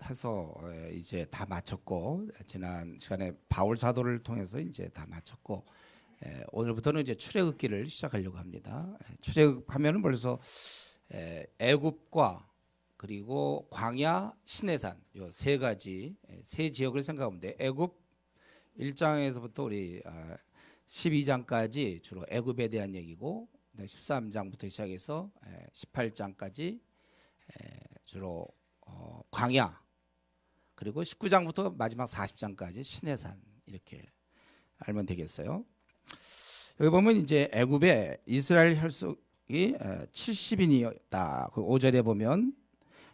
해서 이제 다 마쳤고, 지난 시간에 바울 사도를 통해서 이제 다 마쳤고, 오늘부터는 이제 출애굽기를 시작하려고 합니다. 출애굽하면은 벌써 애굽과 그리고 광야, 시내산 요 세 가지 세 지역을 생각하면 돼. 애굽 1장에서부터 우리 12장까지 주로 애굽에 대한 얘기고, 13장부터 시작해서 18장까지 주로 광야, 그리고 19장부터 마지막 40장까지 시내산, 이렇게 알면 되겠어요. 여기 보면 이제 애굽에 이스라엘 혈족이 70인이었다. 그 5절에 보면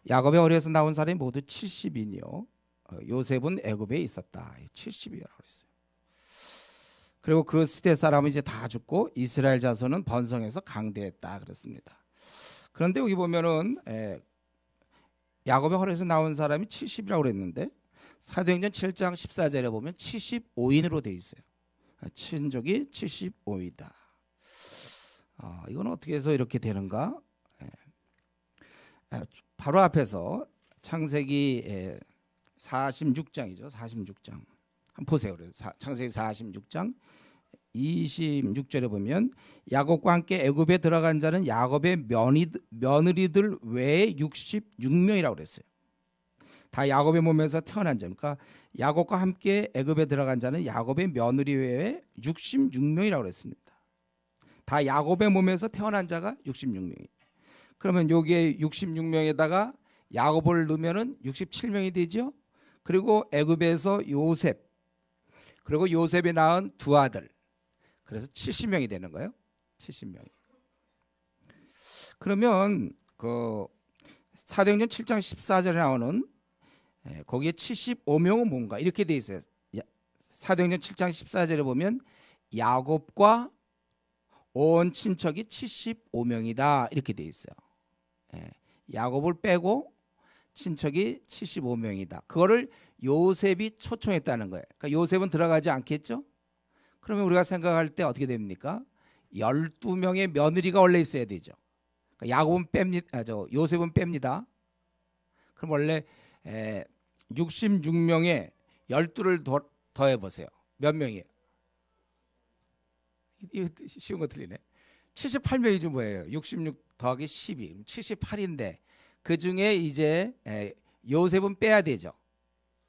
야곱의 어려서 나온 사람이 모두 70인이요 요셉은 애굽에 있었다. 70이라고 그랬어요. 그리고 그 시대 사람은 이제 다 죽고 이스라엘 자손은 번성해서 강대했다 그랬습니다. 그런데 여기 보면은 야곱의 허리에서 나온 사람이 70이라고 그랬는데 사도행전 7장 14절에 보면 75인으로 돼 있어요. 친족이 75이다. 이건 어떻게 해서 이렇게 되는가? 바로 앞에서 창세기 46장이죠. 46장. 한번 보세요. 그래서 창세기 46장 26절에 보면 야곱과 함께 애굽에 들어간 자는 야곱의 며느리들 외에 66명이라고 그랬어요. 다 야곱의 몸에서 태어난 자. 그러니까 야곱과 함께 애굽에 들어간 자는 야곱의 며느리 외에 66명이라고 그랬습니다. 다 야곱의 몸에서 태어난 자가 66명이. 그러면 여기에 66명에다가 야곱을 넣으면은 67명이 되죠. 그리고 애굽에서 요셉, 그리고 요셉이 낳은 두 아들, 그래서 70명이 되는 거예요. 70명이. 그러면 그 사도행전 7장 14절에 나오는 거기에 75명은 뭔가 이렇게 돼 있어요. 사도행전 7장 14절에 보면 야곱과 온 친척이 75명이다 이렇게 돼 있어요. 야곱을 빼고 친척이 75명이다. 그거를 요셉이 초청했다는 거예요. 그러니까 요셉은 들어가지 않겠죠? 그러면 우리가 생각할 때 어떻게 됩니까? 12명의 며느리가 원래 있어야 되죠. 그러니까 야곱은 뺍니다. 요셉은 뺍니다. 그럼 원래 66명에 12를 더해 보세요. 몇 명이에요? 이거 쉬운 거 틀리네. 78명이지 뭐예요. 66 더하기 12, 78인데 그 중에 이제 요셉은 빼야 되죠.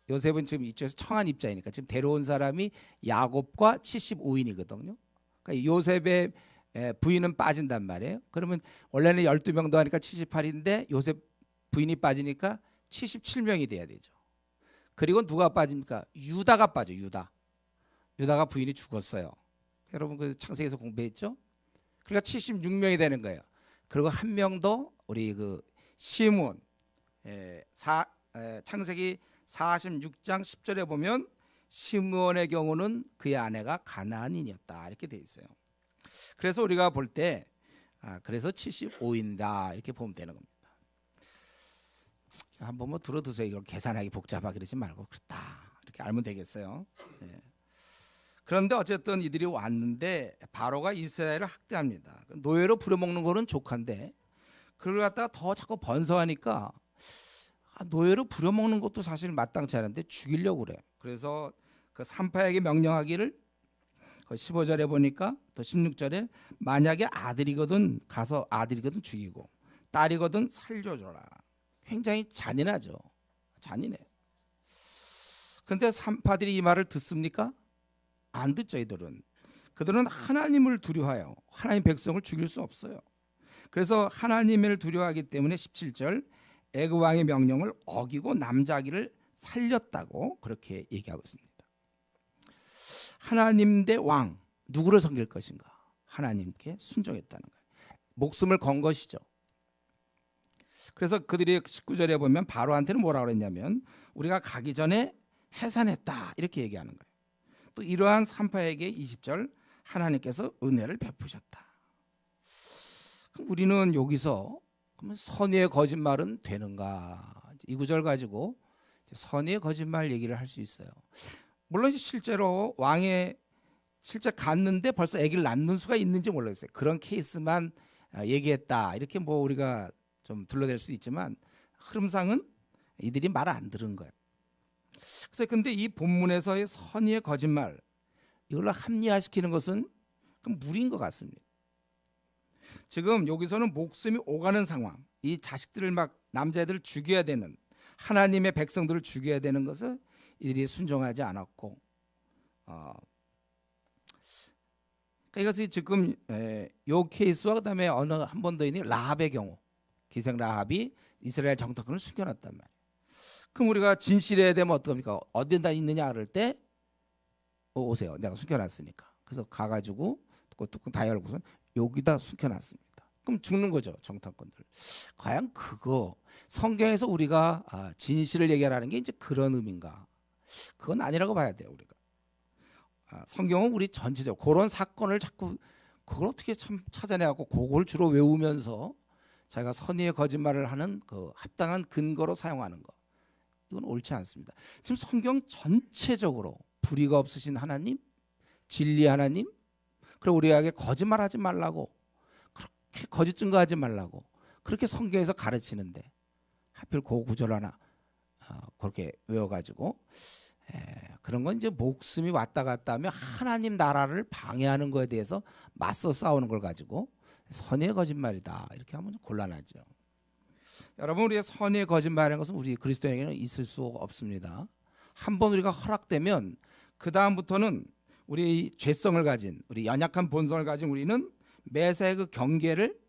요셉은 지금 이쪽에서 청한 입장이니까 지금 데려온 사람이 야곱과 75인이거든요. 그러니까 요셉의 부인은 빠진단 말이에요. 그러면 원래는 12명 더하니까 78인데 요셉 부인이 빠지니까 77명이 돼야 되죠. 그리고 누가 빠집니까? 유다가 빠져. 유다가 부인이 죽었어요. 여러분 그 창세기에서 공부했죠? 그러니까 76명이 되는 거예요. 그리고 한 명 더 우리 그 시므온, 창세기 46장 10절에 보면 시므온의 경우는 그의 아내가 가나안인이었다 이렇게 돼 있어요. 그래서 우리가 볼 때 그래서 75인다 이렇게 보면 되는 겁니다. 한번 뭐 들어두세요. 이걸 계산하기 복잡하게 그러지 말고 그렇다 이렇게 알면 되겠어요. 그런데 어쨌든 이들이 왔는데 바로가 이스라엘을 학대합니다. 노예로 부려먹는 거는 족한데 그걸 갖다가 더 자꾸 번성하니까 노예로 부려먹는 것도 사실 마땅치 않은데 죽이려고 그래. 그래서 그 산파에게 명령하기를 15절에 보니까 또 16절에 만약에 아들이거든 가서 아들이거든 죽이고 딸이거든 살려줘라. 굉장히 잔인하죠. 잔인해. 그런데 산파들이 이 말을 듣습니까? 안 듣죠. 그들은 하나님을 두려워해요. 하나님 백성을 죽일 수 없어요. 그래서 하나님을 두려워하기 때문에 17절 애굽 왕의 명령을 어기고 남자아기를 살렸다고 그렇게 얘기하고 있습니다. 하나님 대 왕, 누구를 섬길 것인가? 하나님께 순종했다는 거예요. 목숨을 건 것이죠. 그래서 그들이 19절에 보면 바로한테는 뭐라고 그랬냐면 우리가 가기 전에 해산했다 이렇게 얘기하는 거예요. 또 이러한 산파에게 20절 하나님께서 은혜를 베푸셨다. 그럼 우리는 여기서 그러면 선의의 거짓말은 되는가? 이 구절 가지고 선의의 거짓말 얘기를 할 수 있어요. 물론 실제로 왕의 실제 갔는데 벌써 아기를 낳는 수가 있는지 몰랐어요. 그런 케이스만 얘기했다. 이렇게 뭐 우리가 좀 둘러댈 수 있지만 흐름상은 이들이 말 안 들은 거예요. 그래서 근데 이 본문에서의 선의의 거짓말 이걸 합리화시키는 것은 무리인 것 같습니다. 지금 여기서는 목숨이 오가는 상황, 이 자식들을 막 남자애들을 죽여야 되는, 하나님의 백성들을 죽여야 되는 것을 이들이 순종하지 않았고, 이것이 지금 요 케이스와 그다음에 어느 한 번 더 있는 라합의 경우, 기생 라합이 이스라엘 정탐꾼을 숨겨놨단 말이에요. 그럼 우리가 진실해야 되면 어떡합니까? 어디다 있느냐 그럴 때 오세요. 내가 숨겨놨으니까. 그래서 가가지고 뚜껑 다 열고서 여기다 숨겨놨습니다. 그럼 죽는 거죠, 정탐꾼들. 과연 그거 성경에서 우리가 진실을 얘기하라는 게 이제 그런 의미인가? 그건 아니라고 봐야 돼요, 우리가. 성경은 우리 전체적으로 그런 사건을 자꾸 그걸 어떻게 참 찾아내고 그걸 주로 외우면서 자기가 선의의 거짓말을 하는 그 합당한 근거로 사용하는 거, 이건 옳지 않습니다. 지금 성경 전체적으로 불의가 없으신 하나님, 진리 하나님, 그리고 우리에게 거짓말하지 말라고, 그렇게 거짓 증거하지 말라고 그렇게 성경에서 가르치는데 하필 그 구절 하나 그렇게 외워가지고 그런 건 이제 목숨이 왔다 갔다 하면 하나님 나라를 방해하는 거에 대해서 맞서 싸우는 걸 가지고 선의의 거짓말이다 이렇게 하면 곤란하죠. 여러분, 우리의 선의의 거짓말이라는 것은 우리 그리스도인에게는 있을 수 없습니다. 한번 우리가 허락되면 그 다음부터는 우리 죄성을 가진, 우리 연약한 본성을 가진 우리는 매사에 그 경계를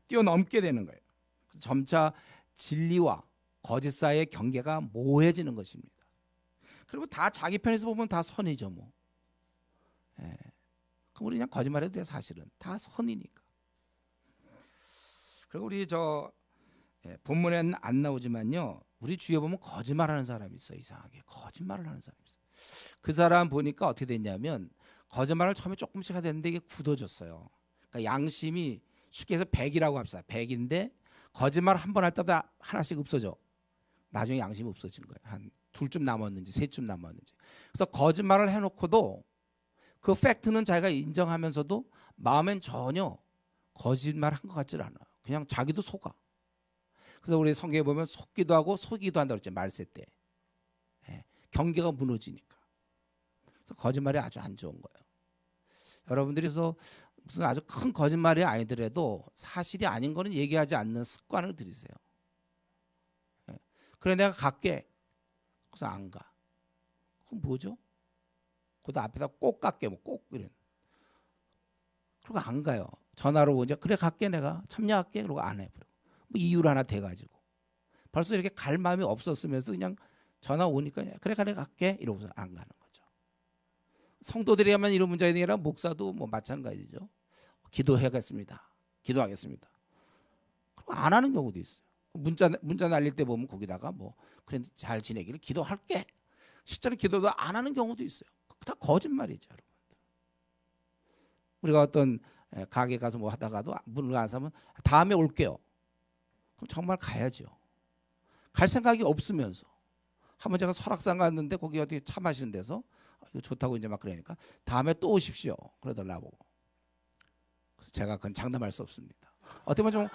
뛰어넘게 되는 거예요. 점차 진리와 거짓 사이의 경계가 모호해지는 것입니다. 그리고 다 자기 편에서 보면 다 선이죠, 뭐. 그럼 우리 그냥 거짓말해도 돼, 사실은 다 선이니까. 그리고 우리 본문에는 안 나오지만요, 우리 주위에 보면 거짓말하는 사람이 있어요. 이상하게 거짓말을 하는 사람이 있어요. 그 사람 보니까 어떻게 됐냐면 거짓말을 처음에 조금씩 하야 되는데 이게 굳어졌어요. 그러니까 양심이 쉽게 해서 100이라고 합시다. 100인데 거짓말 한 번 할 때마다 하나씩 없어져. 나중에 양심이 없어진 거예요. 한 둘쯤 남았는지 셋쯤 남았는지. 그래서 거짓말을 해놓고도 그 팩트는 자기가 인정하면서도 마음엔 전혀 거짓말 한 것 같지를 않아요. 그냥 자기도 속아. 그래서 우리 성경에 보면 속기도 하고 속이기도 한다고 그랬죠. 말세 때. 경계가 무너지니까. 그래서 거짓말이 아주 안 좋은 거예요. 여러분들이 그래서 무슨 아주 큰 거짓말이 아니더라도 사실이 아닌 거는 얘기하지 않는 습관을 들이세요. 그래 내가 갈게. 그래서 안 가. 그럼 뭐죠? 그것도 앞에다 꼭 갈게. 뭐 꼭 이런. 그리고 안 가요. 전화로 오자. 그래 갈게 내가. 참여할게. 그러고 안 해. 뭐 이유를 하나 대가지고. 벌써 이렇게 갈 마음이 없었으면서 그냥 전화 오니까 그래 내가 갈게. 이러고서 안 가는 거죠. 성도들이야만 이런 문제가 아니라 목사도 뭐 마찬가지죠. 기도하겠습니다. 기도하겠습니다. 그리고 안 하는 경우도 있어요. 문자 날릴 때 보면 거기다가 뭐 그래 잘 지내기를 기도할게. 실제로 기도도 안 하는 경우도 있어요. 다 거짓말이죠, 여러분. 우리가 어떤 가게 가서 뭐 하다가도 문을 안 사면 다음에 올게요. 그럼 정말 가야죠. 갈 생각이 없으면서 한번 제가 설악산 갔는데 거기 어디 차 마시는 데서 이거 좋다고 이제 막 그러니까 다음에 또 오십시오. 그러더라고. 그래서 제가 그건 장담할 수 없습니다. 어떻게 보면 좀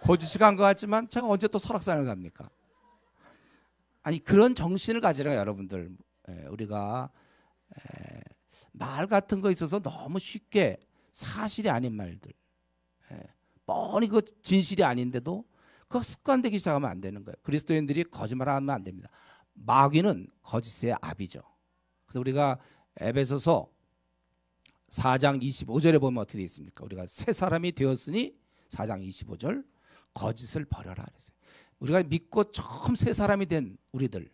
거짓이 간 것 같지만 제가 언제 또 설악산을 갑니까? 아니 그런 정신을 가지라 여러분들. 우리가 말 같은 거 있어서 너무 쉽게 사실이 아닌 말들, 뻔히 그 진실이 아닌데도 그 습관되기 시작하면 안 되는 거예요. 그리스도인들이 거짓말하면 안 됩니다. 마귀는 거짓의 아비죠. 그래서 우리가 에베소서 4장 25절에 보면 어떻게 되어 있습니까? 우리가 새 사람이 되었으니 4장 25절 거짓을 버려라 그랬어요. 우리가 믿고 처음 새 사람이 된 우리들,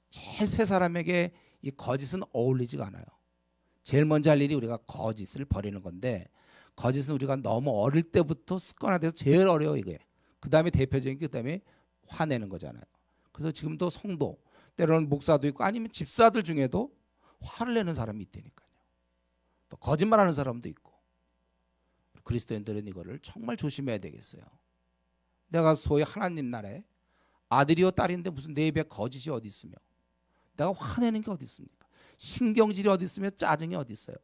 제일 새 사람에게 이 거짓은 어울리지가 않아요. 제일 먼저 할 일이 우리가 거짓을 버리는 건데, 거짓은 우리가 너무 어릴 때부터 습관화돼서 제일 어려워 이게. 그 다음에 대표적인 게 그다음에 화내는 거잖아요. 그래서 지금도 성도, 때로는 목사도 있고 아니면 집사들 중에도 화를 내는 사람이 있다니까요. 또 거짓말하는 사람도 있고. 그리스도인들은 이거를 정말 조심해야 되겠어요. 내가 소위 하나님 나라에 아들이요 딸인데 무슨 내 입에 거짓이 어디 있으며 내가 화내는 게 어디 있습니까? 신경질이 어디 있으며 짜증이 어디 있어요?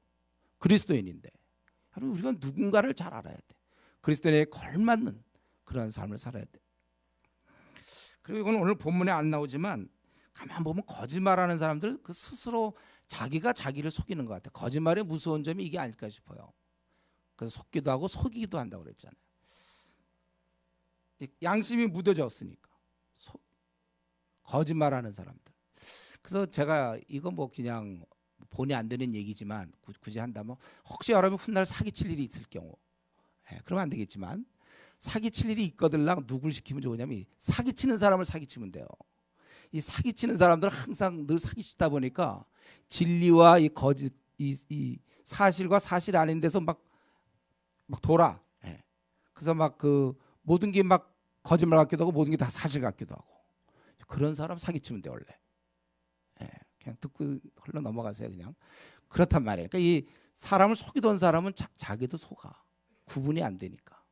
그리스도인인데. 여러분 우리가 누군가를 잘 알아야 돼. 그리스도인에 걸맞는 그런 삶을 살아야 돼. 그리고 이건 오늘 본문에 안 나오지만 가만 보면 거짓말하는 사람들 그 스스로 자기가 자기를 속이는 것 같아요. 거짓말의 무서운 점이 이게 아닐까 싶어요. 그래서 속기도 하고 속이기도 한다고 그랬잖아요. 양심이 무뎌졌으니까 거짓말하는 사람들. 그래서 제가 이거 뭐 그냥 본이 안 되는 얘기지만 굳이 한다면 혹시 여러분 훗날 사기칠 일이 있을 경우, 그러면 안 되겠지만 사기칠 일이 있거들랑 누굴 시키면 좋으냐면 사기치는 사람을 사기치면 돼요. 이 사기치는 사람들은 항상 늘 사기치다 보니까 진리와 이 거짓, 이 사실과 사실 아닌 데서 막 돌아. 그래서 막 그 모든 게 막 거짓말 같기도 하고 모든 게 다 사실 같기도 하고 그런 사람 사기치면 돼 원래. 그냥 듣고 흘러 넘어가세요 그냥. 그렇단 말이에요. 그러니까 이 사람을 속이던 사람은 자기도 속아. 구분이 안 되니까.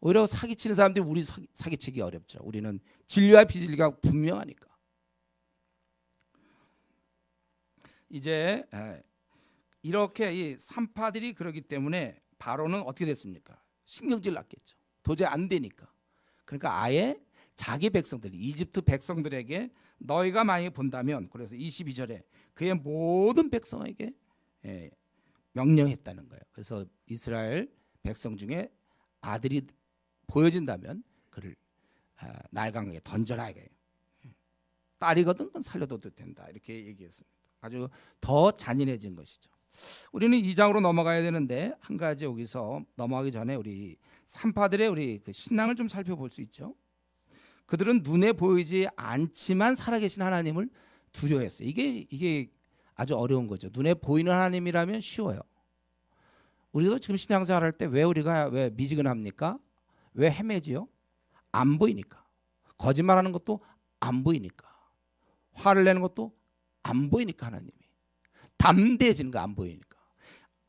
오히려 사기치는 사람들이 우리 사기치기 어렵죠. 우리는 진리와 비진리가 분명하니까. 이제 이렇게 이 산파들이 그러기 때문에 바로는 어떻게 됐습니까? 신경질 났겠죠. 도저히 안 되니까. 그러니까 아예 자기 백성들, 이집트 백성들에게 너희가 많이 본다면, 그래서 22절에 그의 모든 백성에게 명령했다는 거예요. 그래서 이스라엘 백성 중에 아들이 보여진다면 그를 날강에 던져라 이게. 딸이거든 그건 살려둬도 된다 이렇게 얘기했습니다. 아주 더 잔인해진 것이죠. 우리는 2장으로 넘어가야 되는데 한 가지 여기서 넘어가기 전에 우리 산파들의 우리 그 신앙을 좀 살펴볼 수 있죠. 그들은 눈에 보이지 않지만 살아계신 하나님을 두려워했어요. 이게 아주 어려운 거죠. 눈에 보이는 하나님이라면 쉬워요. 우리도 지금 신앙생활 할 때 왜 우리가 왜 미지근합니까? 왜 헤매지요? 안 보이니까. 거짓말하는 것도 안 보이니까. 화를 내는 것도 안 보이니까 하나님이. 담대해지는 거 안 보이니까.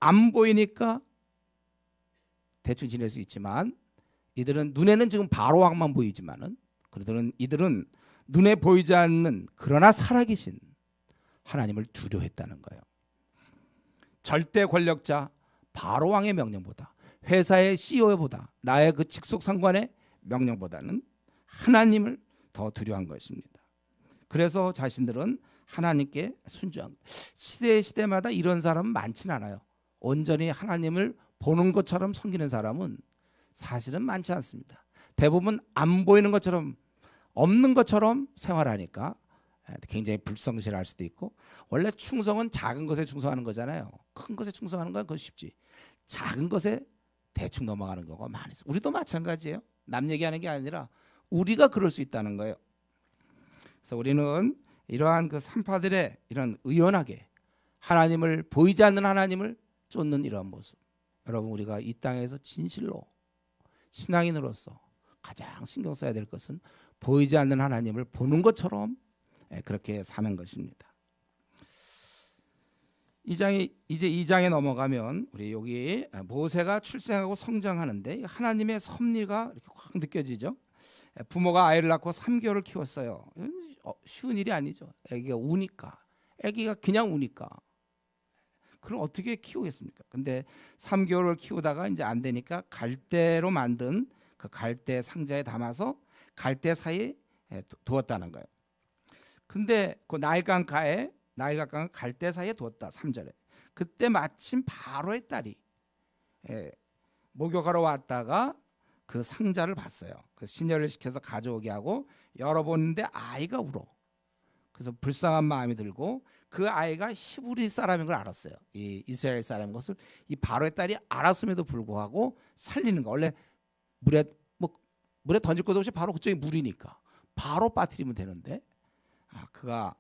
안 보이니까 대충 지낼 수 있지만 이들은 눈에는 지금 바로 왕만 보이지만은 이들은 눈에 보이지 않는 그러나 살아계신 하나님을 두려워했다는 거예요. 절대 권력자 바로 왕의 명령보다 회사의 CEO보다 나의 그 직속 상관의 명령보다는 하나님을 더 두려워한 것입니다. 그래서 자신들은 하나님께 순종한 거예요. 시대마다 이런 사람은 많지는 않아요. 온전히 하나님을 보는 것처럼 섬기는 사람은 사실은 많지 않습니다. 대부분 안 보이는 것처럼 없는 것처럼 생활하니까 굉장히 불성실할 수도 있고, 원래 충성은 작은 것에 충성하는 거잖아요. 큰 것에 충성하는 건 그건 쉽지. 작은 것에 대충 넘어가는 거가 많이 있어요. 우리도 마찬가지예요. 남 얘기하는 게 아니라 우리가 그럴 수 있다는 거예요. 그래서 우리는 이러한 그 산파들의 이런 의연하게 하나님을 보이지 않는 하나님을 쫓는 이러한 모습, 여러분 우리가 이 땅에서 진실로 신앙인으로서 가장 신경 써야 될 것은 보이지 않는 하나님을 보는 것처럼 그렇게 사는 것입니다. 이제 2장에 넘어가면 우리 여기 모세가 출생하고 성장하는데 하나님의 섭리가 이렇게 확 느껴지죠. 부모가 아이를 낳고 3개월을 키웠어요. 쉬운 일이 아니죠. 아기가 우니까, 아기가 그냥 우니까. 그럼 어떻게 키우겠습니까? 근데 3개월을 키우다가 이제 안 되니까 갈대로 만든 그 갈대 상자에 담아서 갈대 사이에 두었다는 거예요. 근데 그 나일강가에 갈대 사이에 두었다. 3절에. 그때 마침 바로의 딸이 목욕하러 왔다가 그 상자를 봤어요. 그 시녀를 시켜서 가져오게 하고 열어보는데 아이가 울어. 그래서 불쌍한 마음이 들고 그 아이가 히브리 사람인 걸 알았어요. 이 이스라엘 사람인 것을 이 바로의 딸이 알았음에도 불구하고 살리는 거. 원래 물에 던질 것도 없이 바로 그쪽에 물이니까 바로 빠뜨리면 되는데 그가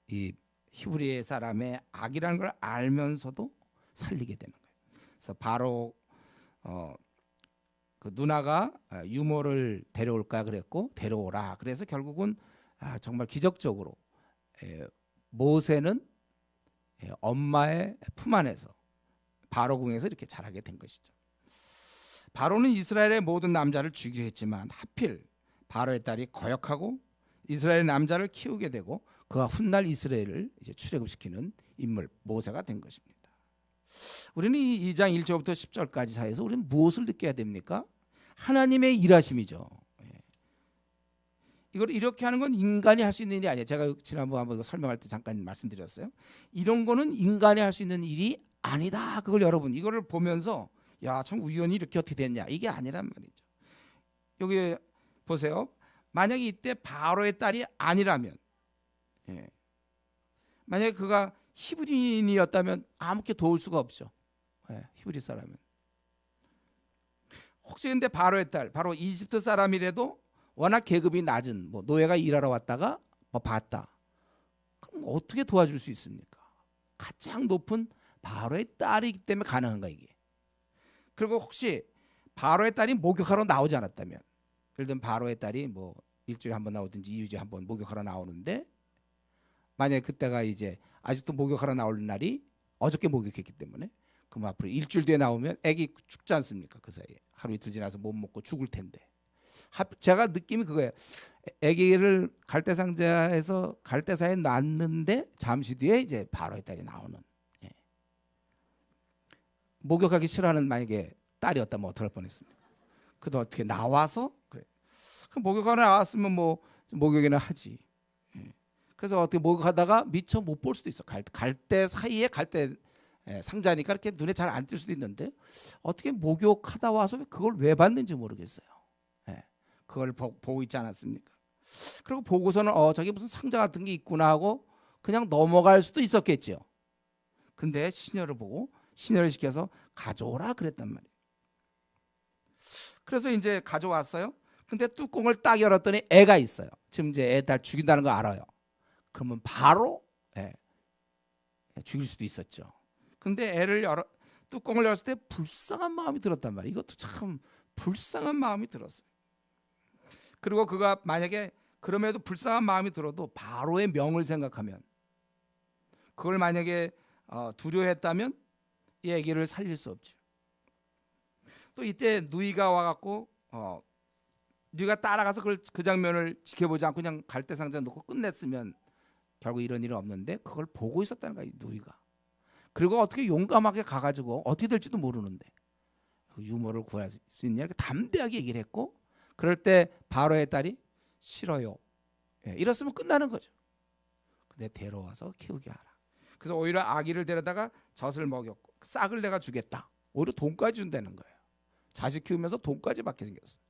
이 히브리 사람의 악이라는 걸 알면서도 살리게 되는 거예요. 그래서 바로 그 누나가 유모를 데려올까 그랬고 데려오라. 그래서 결국은 정말 기적적으로 모세는 엄마의 품 안에서 바로궁에서 이렇게 자라게 된 것이죠. 바로는 이스라엘의 모든 남자를 죽이려 했지만 하필 바로의 딸이 거역하고 이스라엘 남자를 키우게 되고 그가 훗날 이스라엘을 이제 출애굽시키는 인물 모세가 된 것입니다. 우리는 이 2장 1절부터 10절까지 사이에서 우리는 무엇을 느껴야 됩니까? 하나님의 일하심이죠. 이걸 이렇게 하는 건 인간이 할 수 있는 일이 아니에요. 제가 지난번 한번 설명할 때 잠깐 말씀드렸어요. 이런 거는 인간이 할 수 있는 일이 아니다. 그걸 여러분 이거를 보면서 야, 참 우연히 이렇게 어떻게 됐냐. 이게 아니란 말이죠. 여기 보세요. 만약에 이때 바로의 딸이 아니라면, 예. 만약에 그가 히브리인이었다면 아무렇게 도울 수가 없죠. 예, 히브리 사람은. 혹시 근데 바로의 딸, 바로 이집트 사람이라도 워낙 계급이 낮은 뭐 노예가 일하러 왔다가 뭐 봤다. 그럼 어떻게 도와줄 수 있습니까? 가장 높은 바로의 딸이기 때문에 가능한가 이게. 그리고 혹시 바로의 딸이 목욕하러 나오지 않았다면, 예를 들면 바로의 딸이 뭐 일주일에 한 번 나오든지 2주에 한 번 목욕하러 나오는데 만약에 그때가 이제 아직도 목욕하러 나올 날이 어저께 목욕했기 때문에 그럼 앞으로 일주일 뒤에 나오면 애기 죽지 않습니까? 그 사이에 하루 이틀 지나서 못 먹고 죽을 텐데. 제가 느낌이 그거예요. 아기를 갈대상자에서 갈대사에 놨는데 잠시 뒤에 이제 바로의 딸이 나오는. 예. 목욕하기 싫어하는 만약에 딸이었다면 어떡할 뻔했습니까? 그래도 어떻게 나와서 그래. 목욕하러 나왔으면 뭐 목욕이나 하지. 예. 그래서 어떻게 목욕하다가 미처 못 볼 수도 있어. 갈대 사이에 갈대 상자니까 이렇게 눈에 잘 안 띌 수도 있는데 어떻게 목욕하다 와서 그걸 왜 봤는지 모르겠어요. 그걸 보고 있지 않았습니까? 그리고 보고서는 저기 무슨 상자 같은 게 있구나 하고 그냥 넘어갈 수도 있었겠죠. 근데 시녀를 보고 시녀를 시켜서 가져오라 그랬단 말이에요. 그래서 이제 가져왔어요. 근데 뚜껑을 딱 열었더니 애가 있어요. 지금 이제 애 딸 죽인다는 거 알아요. 그러면 바로 죽일 수도 있었죠. 근데 뚜껑을 열었을 때 불쌍한 마음이 들었단 말이에요. 이것도 참 불쌍한 마음이 들었어요. 그리고 그가 만약에 그럼에도 불쌍한 마음이 들어도 바로의 명을 생각하면 그걸 만약에 두려워했다면 이 아기를 살릴 수 없죠. 또 이때 누이가 와갖고 누이가 따라가서 그 장면을 지켜보지 않고 그냥 갈대상자 놓고 끝냈으면 결국 이런 일은 없는데 그걸 보고 있었다는 거예요. 누이가. 그리고 어떻게 용감하게 가가지고 어떻게 될지도 모르는데 유모를 구할 수 있냐 이렇게 담대하게 얘기를 했고 그럴 때 바로의 딸이 싫어요. 이랬으면 끝나는 거죠. 근데 데려와서 키우게 하라. 그래서 오히려 아기를 데려다가 젖을 먹였고 싹을 내가 주겠다. 오히려 돈까지 준다는 거예요. 자식 키우면서 돈까지 받게 생겼어요.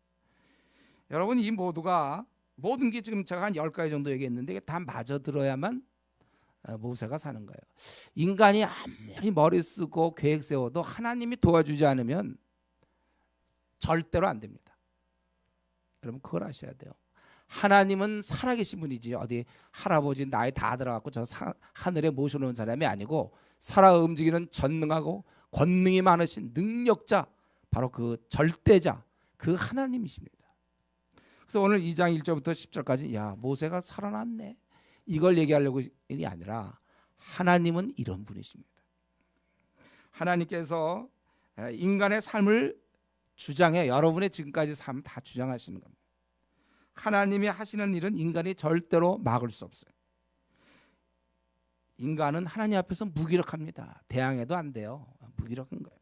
여러분 이 모두가 모든 게 지금 제가 한 10가지 정도 얘기했는데 이게 다 맞아 들어야만 모세가 사는 거예요. 인간이 아무리 머리 쓰고 계획 세워도 하나님이 도와주지 않으면 절대로 안 됩니다. 여러분 그걸 아셔야 돼요. 하나님은 살아계신 분이지 어디 할아버지 나이 다 들어갖고 저 하늘에 모셔놓은 사람이 아니고 살아 움직이는 전능하고 권능이 많으신 능력자 바로 그 절대자 그 하나님이십니다. 그래서 오늘 2장 1절부터 10절까지 야 모세가 살아났네 이걸 얘기하려고 일이 아니라 하나님은 이런 분이십니다. 하나님께서 인간의 삶을 주장해 여러분의 지금까지 삶 다 주장하시는 겁니다. 하나님이 하시는 일은 인간이 절대로 막을 수 없어요. 인간은 하나님 앞에서 무기력합니다. 대항해도 안 돼요. 무기력한 거예요.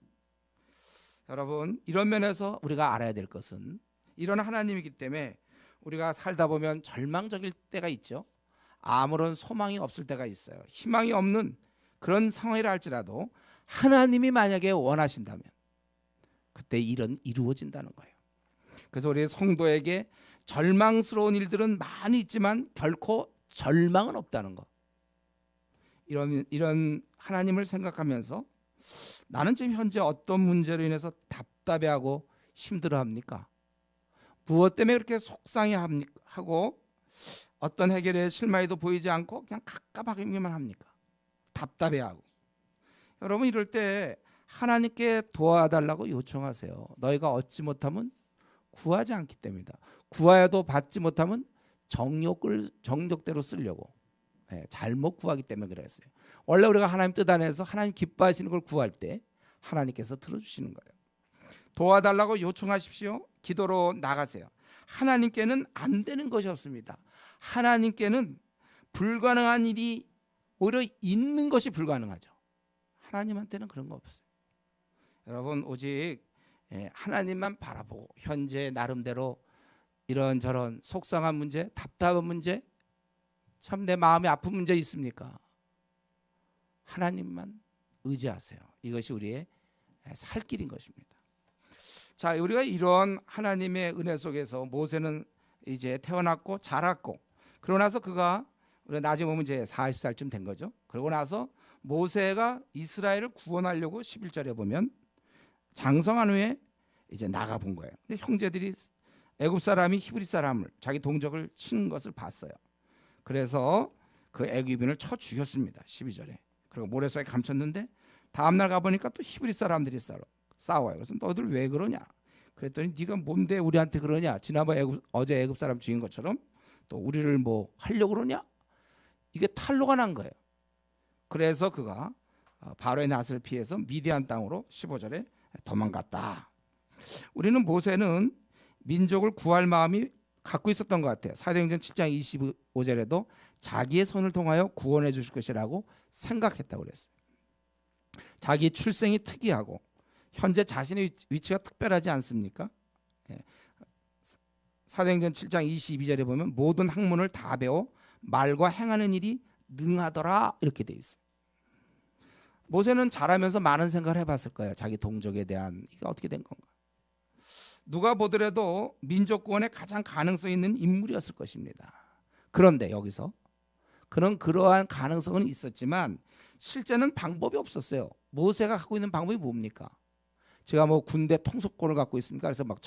여러분 이런 면에서 우리가 알아야 될 것은 이런 하나님이기 때문에 우리가 살다 보면 절망적일 때가 있죠. 아무런 소망이 없을 때가 있어요. 희망이 없는 그런 상황이라 할지라도 하나님이 만약에 원하신다면 그때 일은 이루어진다는 거예요. 그래서 우리 성도에게 절망스러운 일들은 많이 있지만 결코 절망은 없다는 것. 이런 하나님을 생각하면서 나는 지금 현재 어떤 문제로 인해서 답답해하고 힘들어합니까? 무엇 때문에 그렇게 속상해하고 어떤 해결의 실마리도 보이지 않고 그냥 갑갑하기만 합니까? 답답해하고. 여러분 이럴 때 하나님께 도와달라고 요청하세요. 너희가 얻지 못하면 구하지 않기 때문이다. 구하여도 받지 못하면 정욕대로 쓰려고 잘못 구하기 때문에 그랬어요. 원래 우리가 하나님 뜻 안에서 하나님 기뻐하시는 걸 구할 때 하나님께서 들어주시는 거예요. 도와달라고 요청하십시오. 기도로 나가세요. 하나님께는 안 되는 것이 없습니다. 하나님께는 불가능한 일이 오히려 있는 것이 불가능하죠. 하나님한테는 그런 거 없어요. 여러분 오직 하나님만 바라보고 현재 나름대로 이런저런 속상한 문제, 답답한 문제, 참 내 마음이 아픈 문제 있습니까? 하나님만 의지하세요. 이것이 우리의 살 길인 것입니다. 자, 우리가 이런 하나님의 은혜 속에서 모세는 이제 태어났고 자랐고, 그러고 나서 그가 나중에 보면 이제 40살쯤 된 거죠. 그러고 나서 모세가 이스라엘을 구원하려고 11절에 보면 장성한 후에 이제 나가 본 거예요. 근데 형제들이 애굽 사람이 히브리 사람을 자기 동족을 치는 것을 봤어요. 그래서 그 애굽인을 쳐 죽였습니다. 12절에. 그리고 모래속에 감췄는데 다음날 가보니까 또 히브리 사람들이 싸워요. 그래서 너희들 왜 그러냐? 그랬더니 네가 뭔데 우리한테 그러냐? 지난번 어제 애굽 사람 죽인 것처럼 또 우리를 뭐 하려고 그러냐? 이게 탄로가 난 거예요. 그래서 그가 바로의 낯을 피해서 미디안 땅으로 15절에 도망갔다. 우리는 모세는 민족을 구할 마음이 갖고 있었던 것 같아요. 사도행전 7장 25절에도 자기의 손을 통하여 구원해 주실 것이라고 생각했다고 그랬어요. 자기 출생이 특이하고 현재 자신의 위치가 특별하지 않습니까? 사도행전 7장 22절에 보면 모든 학문을 다 배워 말과 행하는 일이 능하더라 이렇게 돼 있어요. 모세는 자라면서 많은 생각을 해봤을 거예요. 자기 동족에 대한 이게 어떻게 된 건가. 누가 보더라도 민족 구원에 가장 가능성 있는 인물이었을 것입니다. 그런데 여기서 그는 그러한 가능성은 있었지만 실제는 방법이 없었어요. 모세가 갖고 있는 방법이 뭡니까? 제가 뭐 군대 통속권을 갖고 있습니까? 그래서 막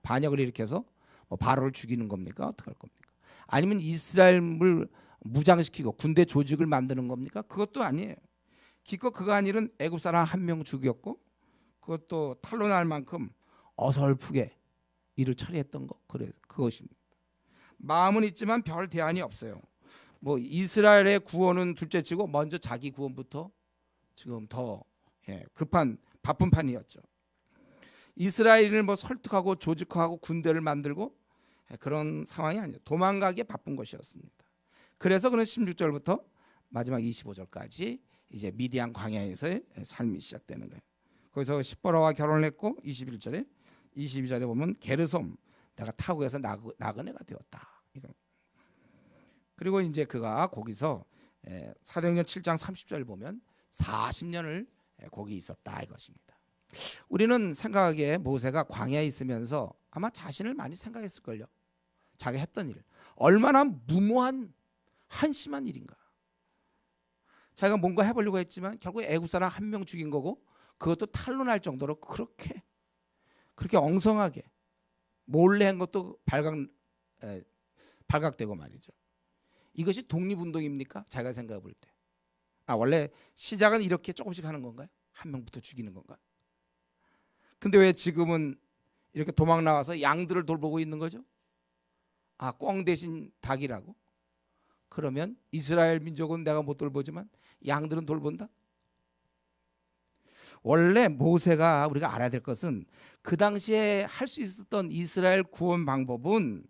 반역을 일으켜서 뭐 바로를 죽이는 겁니까? 어떻게 할 겁니까? 아니면 이스라엘을 무장시키고 군대 조직을 만드는 겁니까? 그것도 아니에요. 기껏 그가 한 일은 애굽 사람 1명 죽였고 그것도 탄로날 만큼 어설프게 일을 처리했던 거 그것입니다. 마음은 있지만 별 대안이 없어요. 뭐 이스라엘의 구원은 둘째치고 먼저 자기 구원부터 지금 더 급한 바쁜 판이었죠. 이스라엘을 뭐 설득하고 조직화하고 군대를 만들고 그런 상황이 아니에요. 도망가기에 바쁜 것이었습니다. 그래서 그는 16절부터 마지막 25절까지 이제 미디안 광야에서의 삶이 시작되는 거예요. 거기서 십보라와 결혼을 했고 22절에 보면 게르솜 내가 타국에서 나그네가 되었다. 그리고 이제 그가 거기서 사도행전 7장 30절 보면 40년을 거기 있었다 이것입니다. 우리는 생각하기에 모세가 광야에 있으면서 아마 자신을 많이 생각했을걸요. 자기 했던 일 얼마나 무모한 한심한 일인가. 자기가 뭔가 해보려고 했지만 결국 애굽 사람 1명 죽인 거고 그것도 탄로날 정도로 그렇게 엉성하게 몰래 한 것도 발각되고 말이죠. 이것이 독립운동입니까? 자기가 생각해 볼 때. 원래 시작은 이렇게 조금씩 하는 건가요? 1명부터 죽이는 건가? 근데 왜 지금은 이렇게 도망 나와서 양들을 돌보고 있는 거죠? 꿩 대신 닭이라고? 그러면 이스라엘 민족은 내가 못 돌보지만 양들은 돌본다? 원래 모세가 우리가 알아야 될 것은 그 당시에 할 수 있었던 이스라엘 구원 방법은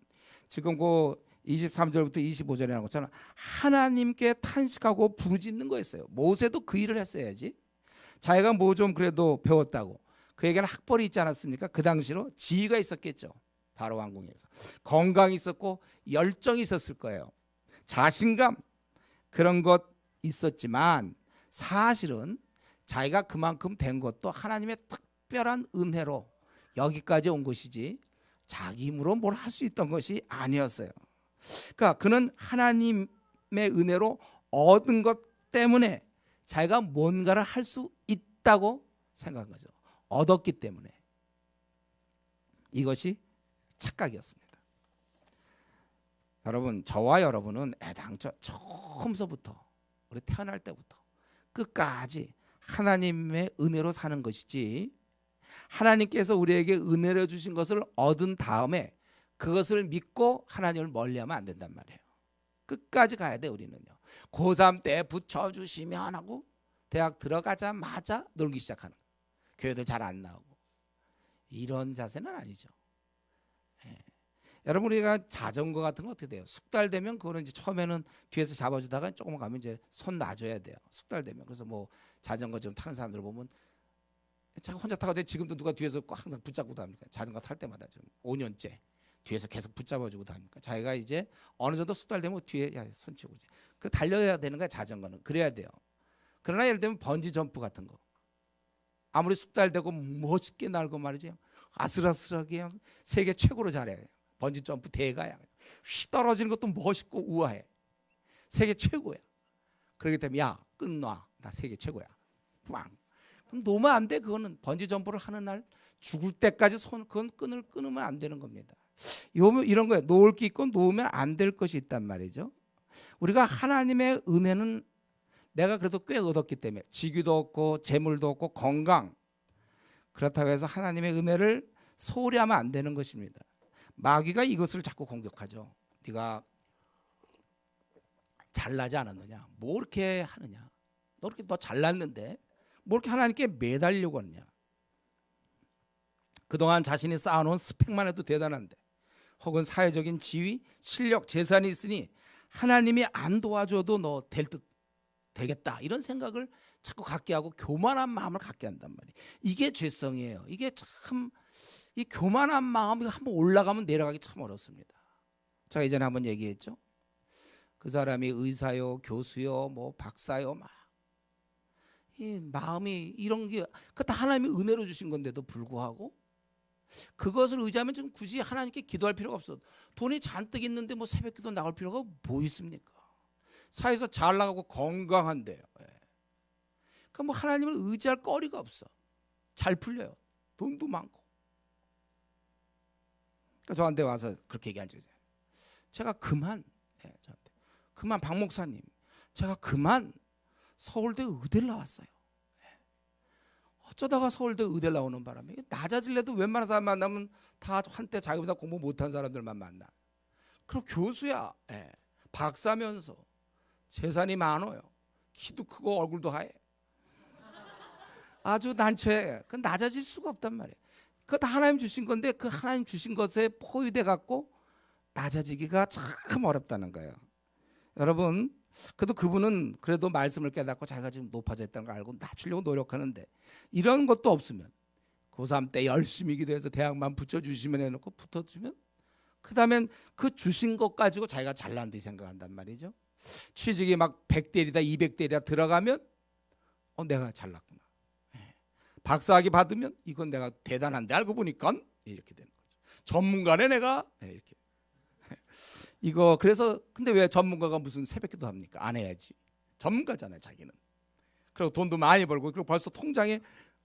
지금 그 23절부터 25절에 나온 것처럼 하나님께 탄식하고 부르짖는 거였어요. 모세도 그 일을 했어야지. 자기가 뭐 좀 그래도 배웠다고 그에게는 학벌이 있지 않았습니까? 그 당시로 지위가 있었겠죠. 바로 왕궁에서 건강이 있었고 열정이 있었을 거예요. 자신감 그런 것 있었지만 사실은 자기가 그만큼 된 것도 하나님의 특별한 은혜로 여기까지 온 것이지 자기 힘으로 뭘 할 수 있던 것이 아니었어요. 그러니까 그는 하나님의 은혜로 얻은 것 때문에 자기가 뭔가를 할 수 있다고 생각한 거죠. 얻었기 때문에. 이것이 착각이었습니다. 여러분, 저와 여러분은 애당초 처음서부터 우리 태어날 때부터 끝까지 하나님의 은혜로 사는 것이지 하나님께서 우리에게 은혜를 주신 것을 얻은 다음에 그것을 믿고 하나님을 멀리하면 안 된단 말이에요. 끝까지 가야 돼. 우리는요. 고3 때 붙여주시면 하고 대학 들어가자마자 놀기 시작하는 거예요. 교회도 잘 안 나오고 이런 자세는 아니죠. 여러분 우리가 자전거 같은 거 어떻게 돼요? 숙달되면 그거는 이제 처음에는 뒤에서 잡아주다가 조금 가면 이제 손 놔줘야 돼요. 숙달되면. 그래서 뭐 자전거 좀 타는 사람들 보면 자기 혼자 타고 지금도 누가 뒤에서 항상 붙잡고 다닙니다. 자전거 탈 때마다 좀 5년째 뒤에서 계속 붙잡아주고 다니까 자기가 이제 어느 정도 숙달되면 뒤에 야, 손 치고 그 달려야 되는 거야. 자전거는 그래야 돼요. 그러나 예를 들면 번지 점프 같은 거 아무리 숙달되고 멋있게 날고 말이죠. 아슬아슬하게 그냥 세계 최고로 잘해. 번지 점프 대가야. 휘 떨어지는 것도 멋있고 우아해. 세계 최고야. 그렇기 때문에 야 끊놔. 나 세계 최고야. 빵. 그럼 놓으면 안 돼. 그거는 번지 점프를 하는 날 죽을 때까지 그건 끈을 끊으면 안 되는 겁니다. 이런 거예요. 놓을 게 있고 놓으면 안 될 것이 있단 말이죠. 우리가 하나님의 은혜는 내가 그래도 꽤 얻었기 때문에 직위도 얻고 재물도 얻고 건강 그렇다고 해서 하나님의 은혜를 소홀히 하면 안 되는 것입니다. 마귀가 이것을 자꾸 공격하죠. 네가 잘나지 않았느냐? 뭐 이렇게 하느냐? 너 잘났는데 뭐 이렇게 하나님께 매달려고 하느냐? 그동안 자신이 쌓아놓은 스펙만 해도 대단한데 혹은 사회적인 지위, 실력, 재산이 있으니 하나님이 안 도와줘도 너 될 듯 되겠다 이런 생각을 자꾸 갖게 하고 교만한 마음을 갖게 한단 말이에요. 이게 죄성이에요. 이게 참 이 교만한 마음이 한번 올라가면 내려가기 참 어렵습니다. 제가 이전에 한번 얘기했죠. 그 사람이 의사요, 교수요, 뭐 박사요, 막 이 마음이 이런 게 그 다 하나님이 은혜로 주신 건데도 불구하고 그것을 의지하면 지금 굳이 하나님께 기도할 필요가 없어. 돈이 잔뜩 있는데 뭐 새벽기도 나갈 필요가 뭐 있습니까? 사회에서 잘 나가고 건강한데요. 그러니까 뭐 하나님을 의지할 거리가 없어. 잘 풀려요. 돈도 많고. 그러니까 저한테 와서 그렇게 얘기한 적이 있어요. 제가 저한테 그만 박 목사님, 제가 그만 서울대 의대를 나왔어요. 어쩌다가 서울대 의대 나오는 바람에 낮아질래도 웬만한 사람 만나면 다 한때 자기보다 공부 못한 사람들만 만나. 그리고 교수야, 박사면서 재산이 많아요. 키도 크고 얼굴도 하얘. 아주 난처해. 그 낮아질 수가 없단 말이에요. 그거 다 하나님 주신 건데 그 하나님 주신 것에 포위돼 갖고 낮아지기가 참 어렵다는 거예요. 여러분, 그래도 그분은 그래도 말씀을 깨닫고 자기가 지금 높아져 있다는 걸 알고 낮추려고 노력하는데 이런 것도 없으면 고3 때 열심히 기도해서 대학만 붙여주시면 해놓고 붙어주면 그 다음엔 그 주신 것 가지고 자기가 잘난 듯이 생각한단 말이죠. 취직이 막 100대리다 200대리다 들어가면 내가 잘났구나. 박사학위 받으면 이건 내가 대단한데 알고 보니까 이렇게 되는 거죠. 전문가네 내가 이렇게. 이거 그래서 근데 왜 전문가가 무슨 새벽기도 합니까? 안 해야지. 전문가잖아요 자기는. 그리고 돈도 많이 벌고 그리고 벌써 통장에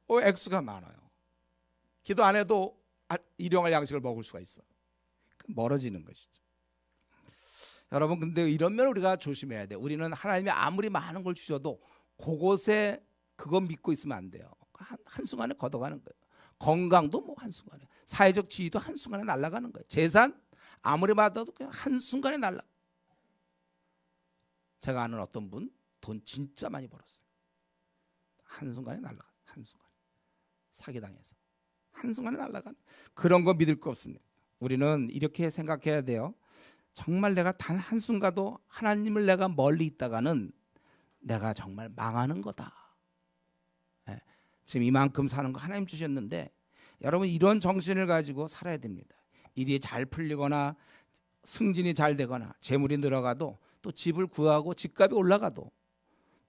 액수가 많아요. 기도 안 해도 일용할 양식을 먹을 수가 있어. 멀어지는 것이죠. 여러분 근데 이런 면 우리가 조심해야 돼요. 우리는 하나님이 아무리 많은 걸 주셔도 그곳에 그거 믿고 있으면 안 돼요. 한순간에 걷어가는 거예요. 건강도 뭐 한순간에, 사회적 지위도 한순간에 날아가는 거예요. 재산 아무리 받아도 그냥 한순간에 날라. 제가 아는 어떤 분 돈 진짜 많이 벌었어요. 한순간에 날아가. 한순간에 사기당해서 한순간에 날아가는 그런 거 믿을 거 없습니다. 우리는 이렇게 생각해야 돼요. 정말 내가 단 한순간도 하나님을 내가 멀리 있다가는 내가 정말 망하는 거다. 지금 이만큼 사는 거 하나님 주셨는데 여러분 이런 정신을 가지고 살아야 됩니다. 일이 잘 풀리거나 승진이 잘 되거나 재물이 늘어가도 또 집을 구하고 집값이 올라가도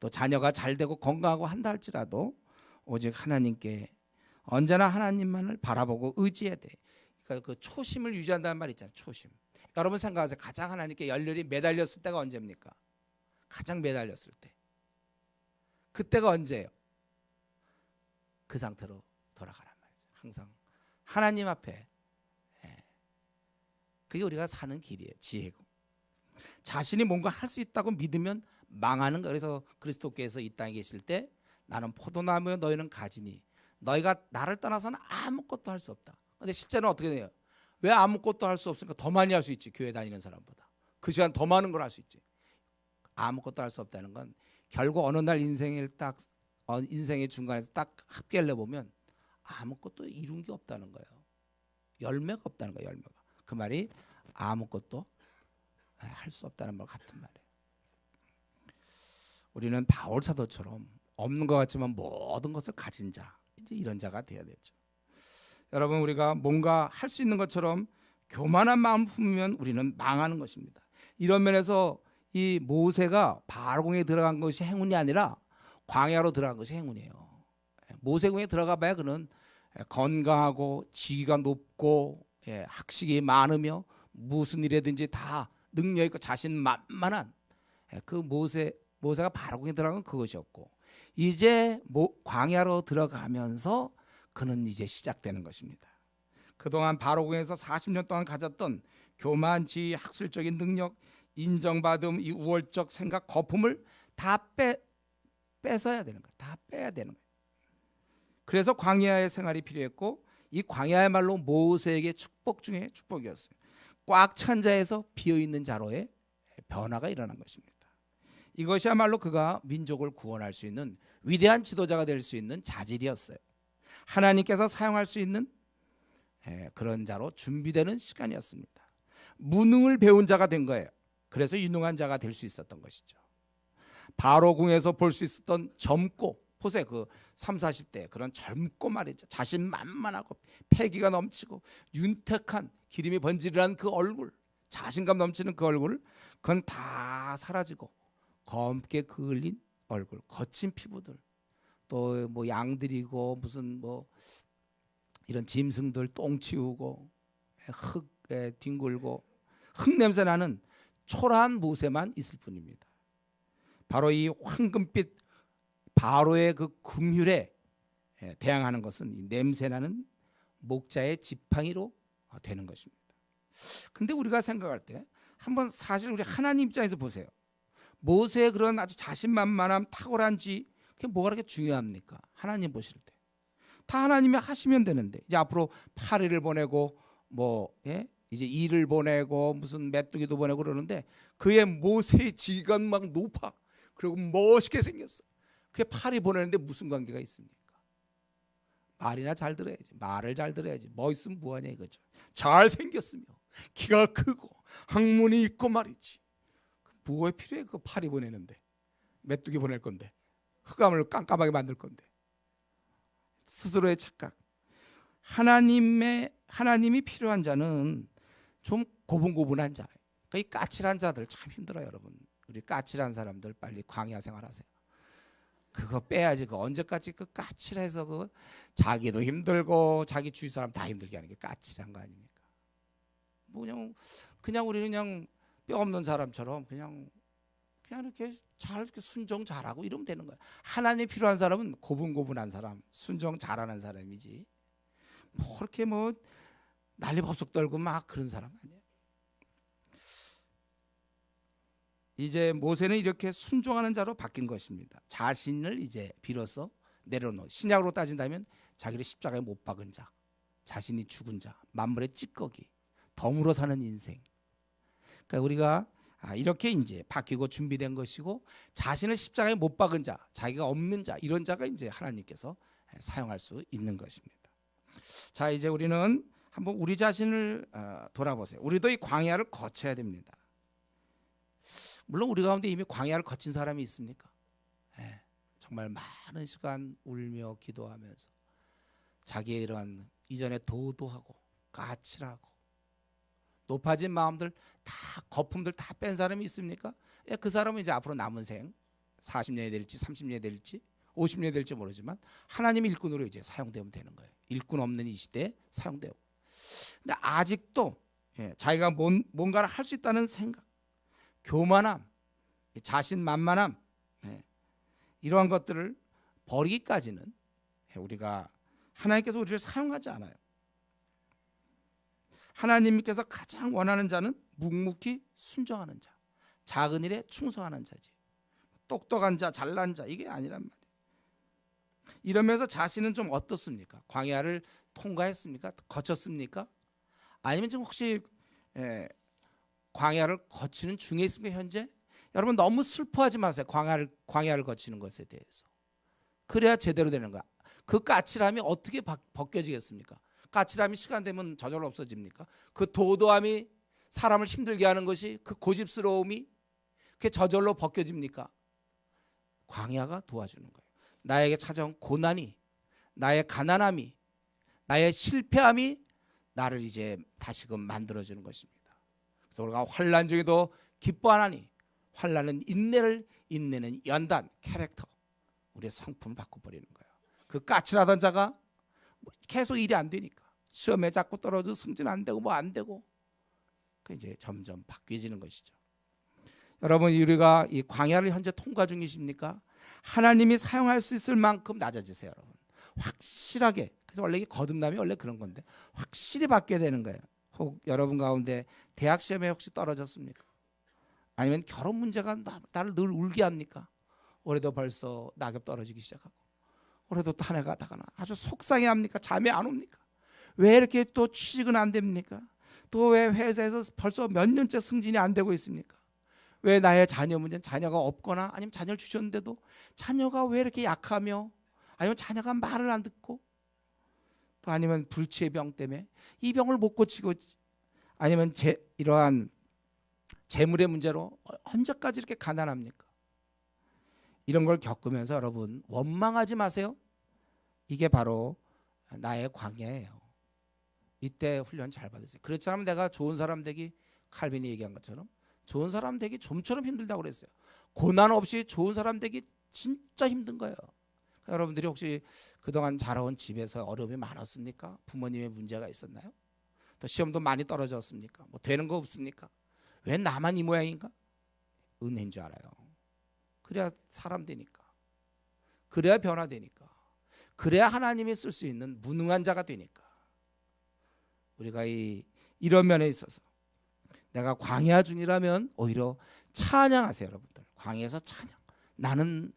또 자녀가 잘 되고 건강하고 한다 할지라도 오직 하나님께 언제나 하나님만을 바라보고 의지해야 돼. 그러니까 그 초심을 유지한다는 말 있잖아요. 초심. 여러분 생각하세요. 가장 하나님께 열렬히 매달렸을 때가 언제입니까? 가장 매달렸을 때. 그때가 언제예요? 그 상태로 돌아가란 말이죠. 항상 하나님 앞에. 그게 우리가 사는 길이에요. 지혜고. 자신이 뭔가 할 수 있다고 믿으면 망하는 거. 그래서 그리스도께서 이 땅에 계실 때 나는 포도나무요 너희는 가지니 너희가 나를 떠나서는 아무것도 할 수 없다. 근데 실제는 어떻게 돼요? 왜 아무것도 할 수 없으니까 더 많이 할 수 있지. 교회 다니는 사람보다. 그 시간 더 많은 걸 할 수 있지. 아무것도 할 수 없다는 건 결국 어느 날 인생의 중간에서 딱 합계를 내보면 아무것도 이룬 게 없다는 거예요. 열매가 없다는 거예요. 열매가. 그 말이 아무것도 할 수 없다는 말 같은 말이에요. 우리는 바울 사도처럼 없는 것 같지만 모든 것을 가진 자, 이제 이런 자가 되어야 되죠. 여러분 우리가 뭔가 할 수 있는 것처럼 교만한 마음 품으면 우리는 망하는 것입니다. 이런 면에서 이 모세가 바로궁에 들어간 것이 행운이 아니라 광야로 들어간 것이 행운이에요. 모세궁에 들어가 봐야 그는 건강하고 지위가 높고 학식이 많으며 무슨 일에든지 다 능력 있고 자신만만한 그 모세가 바로궁에 들어간 건 그것이었고, 이제 광야로 들어가면서 그는 이제 시작되는 것입니다. 그동안 바로궁에서 40년 동안 가졌던 교만, 지위, 학술적인 능력, 인정받음, 이 우월적 생각, 거품을 다 뺏어야 되는 거예요. 다 빼야 되는 거예요. 그래서 광야의 생활이 필요했고, 이 광야야말로 모세에게 축복 중에 축복이었어요. 꽉 찬 자에서 비어있는 자로의 변화가 일어난 것입니다. 이것이야말로 그가 민족을 구원할 수 있는 위대한 지도자가 될 수 있는 자질이었어요. 하나님께서 사용할 수 있는 그런 자로 준비되는 시간이었습니다. 무능을 배운 자가 된 거예요. 그래서 유능한 자가 될 수 있었던 것이죠. 바로궁에서 볼 수 있었던 젊고, 보세요, 그 30, 40대 그런 젊고 말이죠, 자신만만하고 패기가 넘치고 윤택한 기름이 번지르한 그 얼굴, 자신감 넘치는 그 얼굴, 그건 다 사라지고 검게 그을린 얼굴, 거친 피부들, 또 뭐 양들이고 무슨 뭐 이런 짐승들 똥 치우고 흙에 뒹굴고 흙 냄새 나는 초라한 모세만 있을 뿐입니다. 바로 이 황금빛 바로의 그 긍휼에 대항하는 것은 이 냄새나는 목자의 지팡이로 되는 것입니다. 근데 우리가 생각할 때 한번 사실 우리 하나님 입장에서 보세요. 모세의 그런 아주 자신만만함, 탁월한 지, 그게 뭐가 그렇게 중요합니까? 하나님 보실 때 다 하나님이 하시면 되는데, 이제 앞으로 파리를 보내고 이제 일을 보내고 무슨 메뚜기도 보내고 그러는데, 그의 모세의 지위가 막 높아. 그리고 멋있게 생겼어. 그게 파리 보내는데 무슨 관계가 있습니까? 말이나 잘 들어야지. 말을 잘 들어야지. 멋있으면 뭐하냐 이거죠. 잘 생겼으며 키가 크고 학문이 있고 말이지. 뭐에 필요해? 그 파리 보내는데. 메뚜기 보낼 건데, 흑암을 깜깜하게 만들 건데. 스스로의 착각. 하나님이 필요한 자는 좀 고분고분한 자. 그러니까 이 까칠한 자들 참 힘들어요, 여러분. 우리 까칠한 사람들 빨리 광야 생활하세요. 그거 빼야지. 그 언제까지 그 까칠해서 그 자기도 힘들고 자기 주위 사람 다 힘들게 하는 게 까칠한 거 아닙니까? 뭐 그냥 우리 그냥 뼈 없는 사람처럼 그냥 이렇게 잘 이렇게 순종 잘하고 이러면 되는 거야. 하나님 필요한 사람은 고분고분한 사람, 순종 잘하는 사람이지. 뭐 그렇게 뭐 난리 법석 떨고 막 그런 사람 아니에요. 이제 모세는 이렇게 순종하는 자로 바뀐 것입니다. 자신을 이제 비로소 내려놓은, 신약으로 따진다면 자기를 십자가에 못 박은 자, 자신이 죽은 자, 만물의 찌꺼기, 덤으로 사는 인생. 그러니까 우리가 이렇게 이제 바뀌고 준비된 것이고, 자신을 십자가에 못 박은 자, 자기가 없는 자, 이런 자가 이제 하나님께서 사용할 수 있는 것입니다. 자, 이제 우리는 한번 우리 자신을 돌아보세요. 우리도 이 광야를 거쳐야 됩니다. 물론 우리 가운데 이미 광야를 거친 사람이 있습니까? 정말 많은 시간 울며 기도하면서 자기의 이러한 이전에 도도하고 까칠하고 높아진 마음들 다, 거품들 다 뺀 사람이 있습니까? 그 사람은 이제 앞으로 남은 생 40년이 될지 30년이 될지 50년이 될지 모르지만 하나님의 일꾼으로 이제 사용되면 되는 거예요. 일꾼 없는 이 시대에 사용되고. 근데 아직도 자기가 뭔가를 할 수 있다는 생각, 교만함, 자신만만함, 이러한 것들을 버리기까지는 우리가, 하나님께서 우리를 사용하지 않아요. 하나님께서 가장 원하는 자는 묵묵히 순종하는 자, 작은 일에 충성하는 자지. 똑똑한 자, 잘난 자, 이게 아니란 말이에요. 이러면서 자신은 좀 어떻습니까? 광야를 통과했습니까? 거쳤습니까? 아니면 지금 혹시 광야를 거치는 중에 있습니까, 현재? 여러분 너무 슬퍼하지 마세요. 광야를 거치는 것에 대해서. 그래야 제대로 되는 거야. 그 까칠함이 어떻게 벗겨지겠습니까? 까칠함이 시간 되면 저절로 없어집니까? 그 도도함이 사람을 힘들게 하는 것이, 그 고집스러움이 그게 저절로 벗겨집니까? 광야가 도와주는 거예요. 나에게 찾아온 고난이, 나의 가난함이, 나의 실패함이 나를 이제 다시금 만들어주는 것입니다. 그래서 우리가 환난 중에도 기뻐하나니 환난은 인내를, 인내는 연단, 캐릭터, 우리의 성품을 바꿔버리는 거예요. 그 까칠하던 자가 계속 일이 안 되니까 시험에 자꾸 떨어져 승진 안 되고 뭐 안 되고 그 이제 점점 바뀌어지는 것이죠. 여러분, 우리가 이 광야를 현재 통과 중이십니까? 하나님이 사용할 수 있을 만큼 낮아지세요, 여러분. 확실하게. 그래서 원래 이게 거듭남이 원래 그런 건데 확실히 바뀌어야 되는 거예요. 혹 여러분 가운데 대학 시험에 혹시 떨어졌습니까? 아니면 결혼 문제가 나를 늘 울게 합니까? 올해도 벌써 낙엽 떨어지기 시작하고 올해도 또 한 해가 다가나 아주 속상해합니까? 잠이 안 옵니까? 왜 이렇게 또 취직은 안 됩니까? 또 왜 회사에서 벌써 몇 년째 승진이 안 되고 있습니까? 왜 나의 자녀 문제는 자녀가 없거나 아니면 자녀를 주셨는데도 자녀가 왜 이렇게 약하며 아니면 자녀가 말을 안 듣고 또 아니면 불치의 병 때문에 이 병을 못 고치고 아니면 이러한 재물의 문제로 언제까지 이렇게 가난합니까? 이런 걸 겪으면서 여러분 원망하지 마세요. 이게 바로 나의 광야예요. 이때 훈련 잘 받으세요. 그렇지 않으면 내가 좋은 사람 되기, 칼빈이 얘기한 것처럼 좋은 사람 되기 좀처럼 힘들다고 그랬어요. 고난 없이 좋은 사람 되기 진짜 힘든 거예요. 여러분들이 혹시 그동안 자라온 집에서 어려움이 많았습니까? 부모님의 문제가 있었나요? 또 시험도 많이 떨어졌습니까? 뭐 되는 거 없습니까? 왜 나만 이 모양인가? 은혜인 줄 알아요. 그래야 사람 되니까. 그래야 변화되니까. 그래야 하나님이 쓸 수 있는 무능한 자가 되니까. 우리가 이런 면에 있어서 내가 광야 중이라면 오히려 찬양하세요, 여러분들. 광야에서 찬양. 나는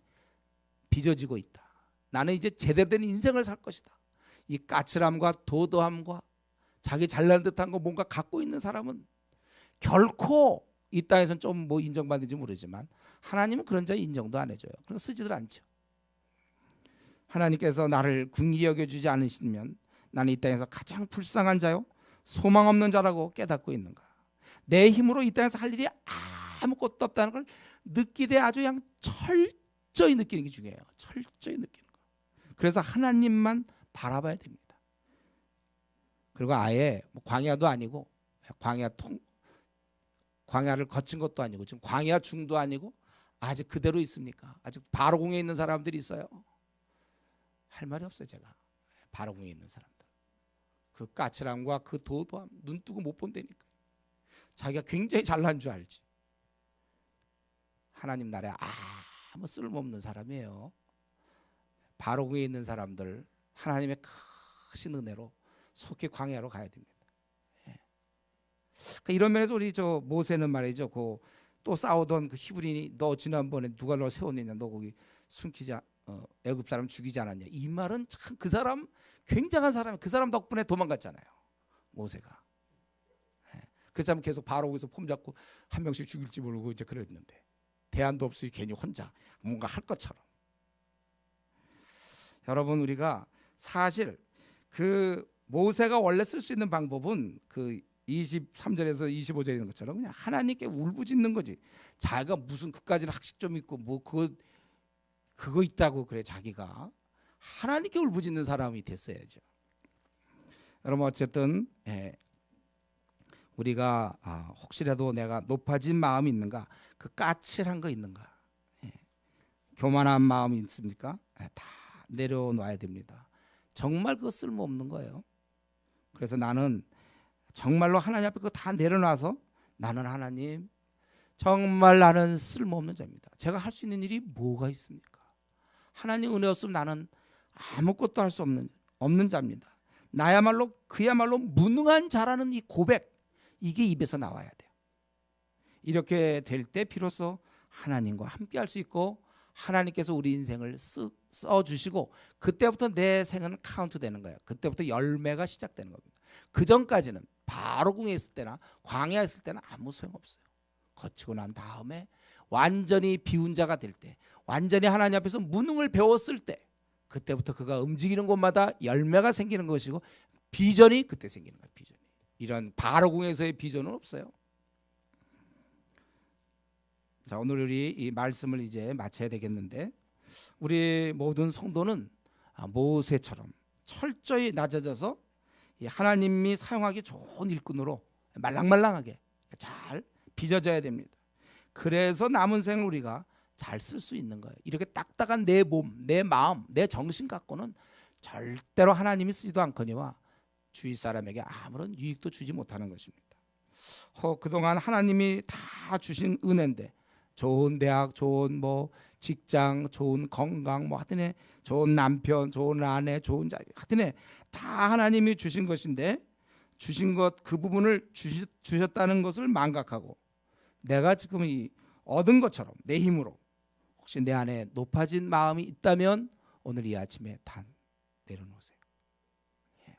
빚어지고 있다. 나는 이제 제대로 된 인생을 살 것이다. 이 까칠함과 도도함과 자기 잘난 듯한 거 뭔가 갖고 있는 사람은 결코 이 땅에서는 좀 뭐 인정받는지 모르지만 하나님은 그런 자 인정도 안 해줘요. 그럼 쓰지들 않죠. 하나님께서 나를 긍휼히 여겨주지 않으시면 나는 이 땅에서 가장 불쌍한 자요 소망 없는 자라고 깨닫고 있는가. 내 힘으로 이 땅에서 할 일이 아무것도 없다는 걸 느끼되 아주 그냥 철저히 느끼는 게 중요해요. 철저히 느끼는 거. 그래서 하나님만 바라봐야 됩니다. 그리고 아예 뭐 광야도 아니고 광야를 거친 것도 아니고 지금 광야 중도 아니고 아직 그대로 있습니까? 아직 바로궁에 있는 사람들이 있어요. 할 말이 없어요. 제가 바로궁에 있는 사람들 그 까칠함과 그 도도함 눈 뜨고 못 본다니까. 자기가 굉장히 잘난 줄 알지. 하나님 나라에 아무 쓸모없는 사람이에요. 바로궁에 있는 사람들 하나님의 크신 은혜로 속히 광야로 가야 됩니다. 그러니까 이런 면에서 우리 저 모세는 말이죠. 또 싸우던 그 히브리인이 너 지난번에 누가 널 세웠느냐, 너 거기 숨기지 애굽 사람 죽이지 않았냐. 이 말은 참 그 사람 굉장한 사람, 그 사람 덕분에 도망갔잖아요. 모세가. 그 사람 계속 바로에서 폼 잡고 한 명씩 죽일지 모르고 이제 그랬는데 대안도 없이 괜히 혼자 뭔가 할 것처럼. 여러분 우리가 사실 그 모세가 원래 쓸 수 있는 방법은 그 23절에서 25절에 있는 것처럼 그냥 하나님께 울부짖는 거지. 자기가 무슨 그까지는 학식 좀 있고 뭐 그거 있다고 그래. 자기가 하나님께 울부짖는 사람이 됐어야죠. 여러분 어쨌든 우리가 혹시라도 내가 높아진 마음이 있는가, 그 까칠한 거 있는가, 교만한 마음이 있습니까? 다 내려놔야 됩니다. 정말 그거 쓸모없는 거예요. 그래서 나는 정말로 하나님 앞에 그거 다 내려놔서 나는 하나님 정말 나는 쓸모없는 자입니다. 제가 할 수 있는 일이 뭐가 있습니까? 하나님 은혜 없으면 나는 아무것도 할 수 없는 자입니다. 나야말로 그야말로 무능한 자라는 이 고백, 이게 입에서 나와야 돼요. 이렇게 될 때 비로소 하나님과 함께 할 수 있고 하나님께서 우리 인생을 써주시고 그때부터 내 생은 카운트 되는 거예요. 그때부터 열매가 시작되는 겁니다. 그 전까지는 바로궁에 있을 때나 광야에 있을 때는 아무 소용없어요. 거치고 난 다음에 완전히 비운 자가 될 때, 완전히 하나님 앞에서 무능을 배웠을 때, 그때부터 그가 움직이는 곳마다 열매가 생기는 것이고 비전이 그때 생기는 거예요. 비전이. 이런 바로궁에서의 비전은 없어요. 자, 오늘 우리 이 말씀을 이제 마쳐야 되겠는데, 우리 모든 성도는 모세처럼 철저히 낮아져서 이 하나님이 사용하기 좋은 일꾼으로 말랑말랑하게 잘 빚어져야 됩니다. 그래서 남은 생을 우리가 잘 쓸 수 있는 거예요. 이렇게 딱딱한 내 몸, 내 마음, 내 정신 갖고는 절대로 하나님이 쓰지도 않거니와 주위 사람에게 아무런 유익도 주지 못하는 것입니다. 그동안 하나님이 다 주신 은혜인데 좋은 대학, 좋은 뭐 직장, 좋은 건강, 뭐 하여튼에 좋은 남편, 좋은 아내, 좋은 자녀, 하여튼에 다 하나님이 주신 것인데 주신 것 그 부분을 주셨다는 것을 망각하고 내가 지금 이 얻은 것처럼 내 힘으로 혹시 내 안에 높아진 마음이 있다면 오늘 이 아침에 다 내려놓으세요.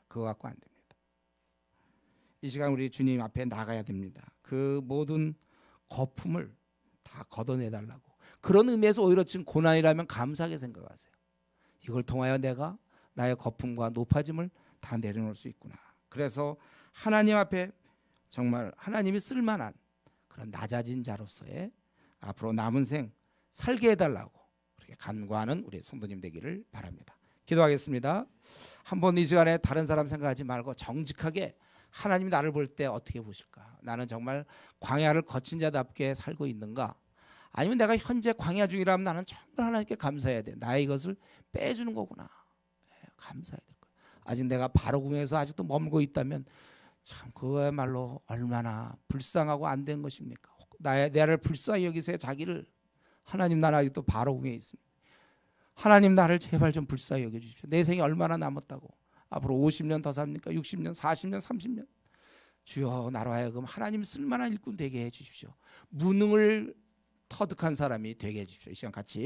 그거 갖고 안 됩니다. 이 시간 우리 주님 앞에 나가야 됩니다. 그 모든 거품을 다 걷어내달라고. 그런 의미에서 오히려 지금 고난이라면 감사하게 생각하세요. 이걸 통하여 내가 나의 거품과 높아짐을 다 내려놓을 수 있구나. 그래서 하나님 앞에 정말 하나님이 쓸만한 그런 낮아진 자로서의 앞으로 남은 생 살게 해달라고 그렇게 간구하는 우리 성도님 되기를 바랍니다. 기도하겠습니다. 한번 이 시간에 다른 사람 생각하지 말고 정직하게 하나님이 나를 볼 때 어떻게 보실까? 나는 정말 광야를 거친 자답게 살고 있는가? 아니면 내가 현재 광야 중이라면 나는 정말 하나님께 감사해야 돼. 나의 이것을 빼주는 거구나. 감사해야 될 거야. 아직 내가 바로궁에서 아직도 머물고 있다면 참 그거야말로 얼마나 불쌍하고 안 된 것입니까? 나를 불쌍히 여기서 자기를 하나님 나는 아직도 바로궁에 있습니다. 하나님 나를 제발 좀 불쌍히 여겨주십시오. 내 생이 얼마나 남았다고. 앞으로 50년 더 삽니까? 60년, 40년, 30년. 주여 나로 하여금 하나님 쓸만한 일꾼 되게 해주십시오. 무능을 터득한 사람이 되게 해주십시오. 이 시간 같이